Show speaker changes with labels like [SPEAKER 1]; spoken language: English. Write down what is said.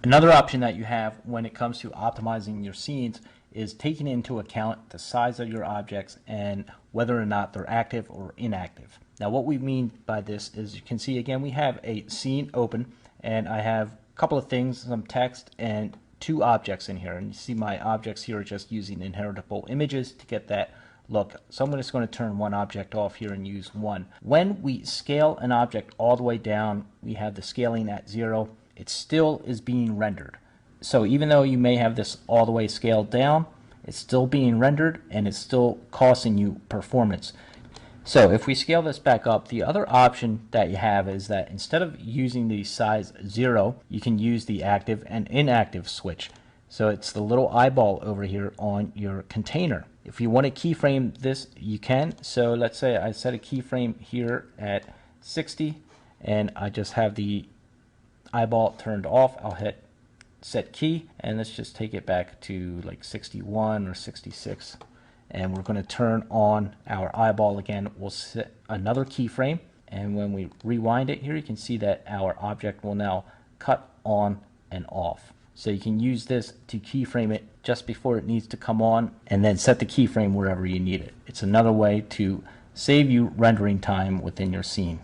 [SPEAKER 1] Another option that you have when it comes to optimizing your scenes is taking into account the size of your objects and whether or not they're active or inactive. Now what we mean by this is, you can see again we have a scene open and I have a couple of things, some text and two objects in here, and you see my objects here are just using inheritable images to get that look. So I'm just going to turn one object off here and use one. When we scale an object all the way down, we have the scaling at 0. It still is being rendered. So even though you may have this all the way scaled down, it's still being rendered and it's still costing you performance. So if we scale this back up, the other option that you have is that instead of using the size 0, you can use the active and inactive switch. So it's the little eyeball over here on your container. If you want to keyframe this, you can. So let's say I set a keyframe here at 60 and I just have the eyeball turned off. I'll hit set key and let's just take it back to like 61 or 66, and we're going to turn on our eyeball again. We'll set another keyframe, and when we rewind it here, you can see that our object will now cut on and off. So you can use this to keyframe it just before it needs to come on and then set the keyframe wherever you need it. It's another way to save you rendering time within your scene.